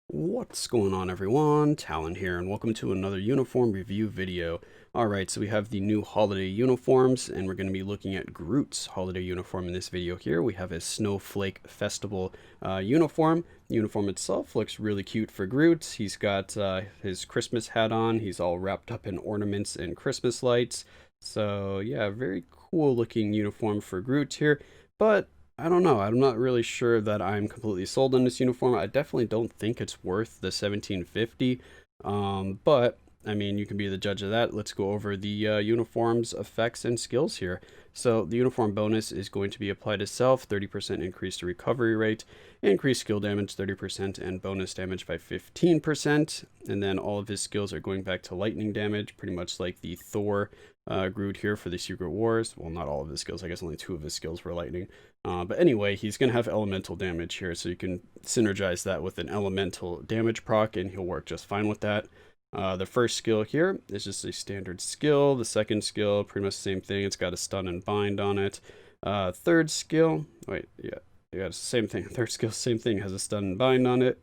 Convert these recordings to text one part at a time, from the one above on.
What's going on, everyone? Talon here, and welcome to another uniform review video. Alright, so we have the new holiday uniforms, and we're going to be looking at Groot's holiday uniform in this video here. We have his Snowflake Festival uniform. The uniform itself looks really cute for Groot. He's got his Christmas hat on. He's all wrapped up in ornaments and Christmas lights. So, yeah, very cool looking uniform for Groot here. But I don't know. I'm not really sure that I'm completely sold on this uniform. I definitely don't think it's worth the 1750. But I mean, you can be the judge of that. Let's go over the uniform's effects and skills here. So the uniform bonus is going to be applied to self, 30% increase to recovery rate, increase skill damage 30%, and bonus damage by 15%. And then all of his skills are going back to lightning damage, pretty much like the Thor Groot here for the Secret Wars. Well, not all of his skills. I guess only 2 of his skills were lightning. But anyway, he's going to have elemental damage here, so you can synergize that with an elemental damage proc, and he'll work just fine with that. The first skill here is just a standard skill. The second skill, pretty much the same thing. It's got a stun and bind on it. Third skill, wait, yeah, the same thing. Third skill, same thing, has a stun and bind on it.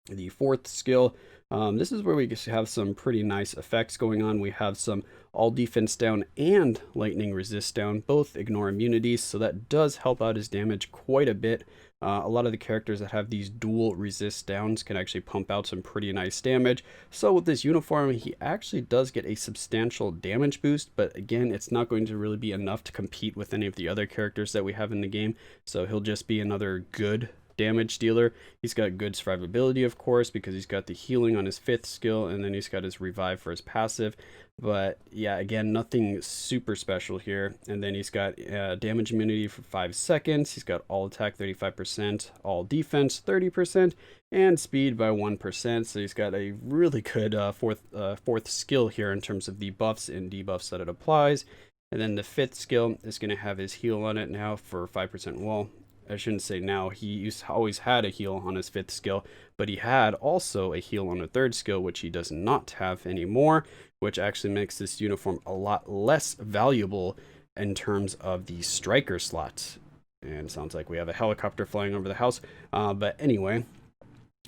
The fourth skill, this is where we have some pretty nice effects going on. We have some all defense down and lightning resist down, both ignore immunities, so that does help out his damage quite a bit. A lot of the characters that have these dual resist downs can actually pump out some pretty nice damage. So with this uniform, he actually does get a substantial damage boost, but again, it's not going to really be enough to compete with any of the other characters that we have in the game. So he'll just be another good damage dealer. He's got good survivability, of course, because he's got the healing on his 5th skill, and then he's got his revive for his passive. But yeah, again, nothing super special here. And then he's got damage immunity for 5 seconds. He's got all attack 35%, all defense 30%, and speed by 1%. So he's got a really good fourth skill here in terms of the buffs and debuffs that it applies. And then the 5th skill is going to have his heal on it now for 5% wall. I shouldn't say now, he always had a heal on his 5th skill, but he had also a heal on a 3rd skill, which he does not have anymore, which actually makes this uniform a lot less valuable in terms of the striker slot. And sounds like we have a helicopter flying over the house. But anyway,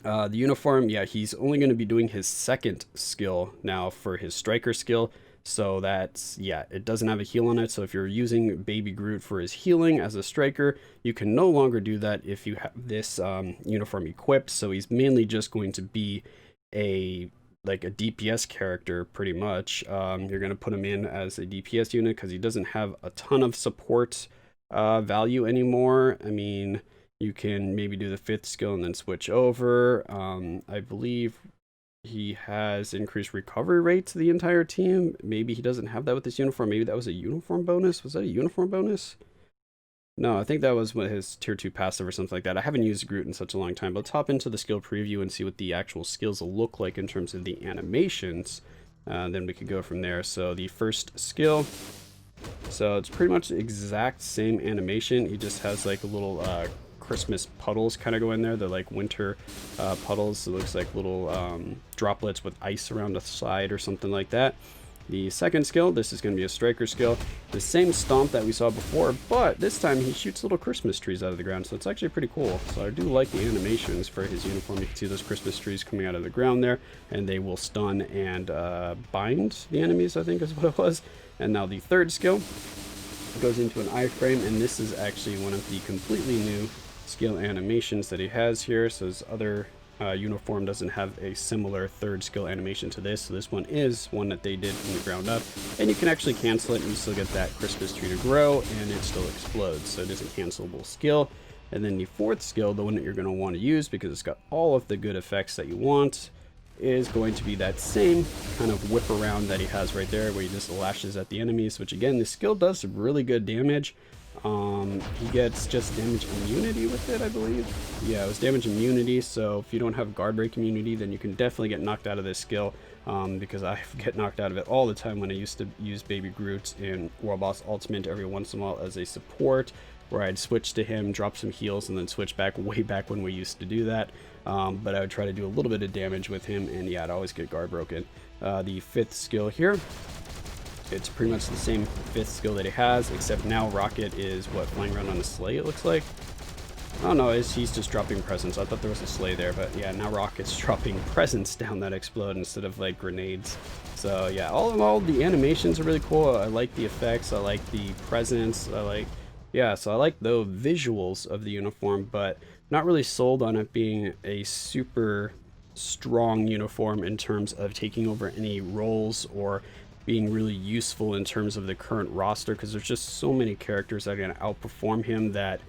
the uniform, yeah, he's only going to be doing his 2nd skill now for his striker skill. So that's, yeah, it doesn't have a heal on it. So if you're using Baby Groot for his healing as a striker, you can no longer do that if you have this uniform equipped. So he's mainly just going to be a DPS character, pretty much. You're going to put him in as a DPS unit because he doesn't have a ton of support value anymore. I mean, you can maybe do the 5th skill and then switch over. I believe he has increased recovery rate to the entire team. Maybe he doesn't have that with this uniform. Maybe that was a uniform bonus. Was that a uniform bonus? No, I think that was what his tier 2 passive or something like that. I haven't used Groot in such a long time, but let's hop into the skill preview and see what the actual skills will look like in terms of the animations. Then we could go from there. So the first skill, so it's pretty much the exact same animation. He just has like a little Christmas puddles kind of go in there. They're like winter puddles. It looks like little droplets with ice around the side or something like that. The second skill, this is going to be a striker skill. The same stomp that we saw before, but this time he shoots little Christmas trees out of the ground, so it's actually pretty cool. So I do like the animations for his uniform. You can see those Christmas trees coming out of the ground there, and they will stun and bind the enemies, I think is what it was. And now the third skill goes into an iframe, and this is actually one of the completely new skill animations that he has here. So his other uniform doesn't have a similar 3rd skill animation to this, so this one is one that they did from the ground up, and you can actually cancel it and you still get that Christmas tree to grow, and it still explodes, so it is a cancelable skill. And then the 4th skill, the one that you're going to want to use because it's got all of the good effects that you want, is going to be that same kind of whip around that he has right there, where he just lashes at the enemies, which again, the skill does really good damage. He gets just damage immunity with it, I believe. Yeah, it was damage immunity, so if you don't have guard break immunity, then you can definitely get knocked out of this skill, because I get knocked out of it all the time when I used to use Baby Groot in World Boss Ultimate every once in a while as a support, where I'd switch to him, drop some heals, and then switch back way back when we used to do that. But I would try to do a little bit of damage with him, and yeah, I'd always get guard broken. The 5th skill here, it's pretty much the same 5th skill that he has, except now Rocket is, what, flying around on a sleigh, it looks like? Oh no, he's just dropping presents. I thought there was a sleigh there, but yeah, now Rocket's dropping presents down that explode instead of like grenades. So yeah, all in all, the animations are really cool. I like the effects. I like the presents. Yeah, so I like the visuals of the uniform, but not really sold on it being a super strong uniform in terms of taking over any roles or being really useful in terms of the current roster, because there's just so many characters that are going to outperform him that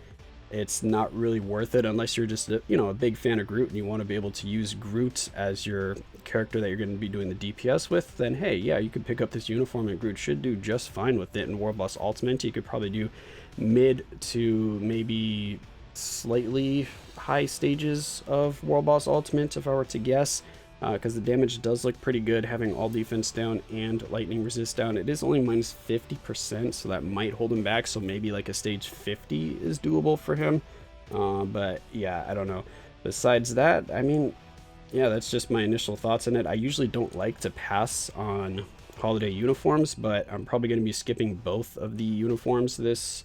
it's not really worth it unless you're just a big fan of Groot and you want to be able to use Groot as your character that you're going to be doing the DPS with. Then hey, yeah, you could pick up this uniform and Groot should do just fine with it. In World Boss Ultimate, you could probably do mid to maybe slightly high stages of World Boss Ultimate if I were to guess, because the damage does look pretty good having all defense down and lightning resist down. It is only minus 50%, so that might hold him back, so maybe like a stage 50 is doable for him. But yeah, I don't know. Besides that, I mean, yeah, that's just my initial thoughts on it. I usually don't like to pass on holiday uniforms, but I'm probably going to be skipping both of the uniforms this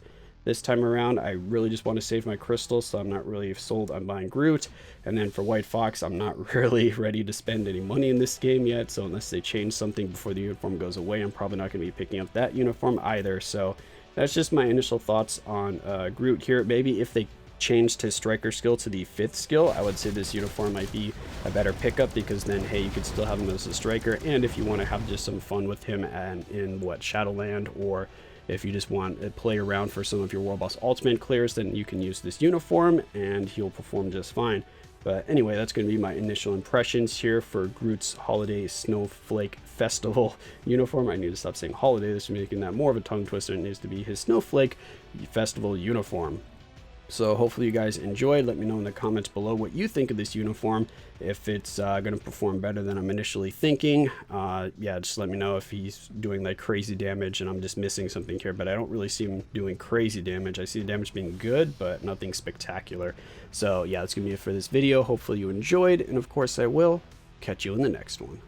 time around. I really just want to save my crystals, so I'm not really sold on buying Groot. And then for White Fox, I'm not really ready to spend any money in this game yet, so unless they change something before the uniform goes away, I'm probably not going to be picking up that uniform either. So that's just my initial thoughts on Groot here. Maybe if they changed his striker skill to the 5th skill, I would say this uniform might be a better pickup, because then hey, you could still have him as a striker, and if you want to have just some fun with him and in Shadowland, or if you just want to play around for some of your World Boss Ultimate clears, then you can use this uniform and he'll perform just fine. But anyway, that's going to be my initial impressions here for Groot's Holiday Snowflake Festival uniform. I need to stop saying holiday. This is making that more of a tongue twister. It needs to be his Snowflake Festival uniform. So hopefully you guys enjoyed. Let me know in the comments below what you think of this uniform, if it's going to perform better than I'm initially thinking. Yeah, just let me know if he's doing like crazy damage and I'm just missing something here, but I don't really see him doing crazy damage. I see the damage being good, but nothing spectacular. So yeah, that's going to be it for this video. Hopefully you enjoyed, and of course I will catch you in the next one.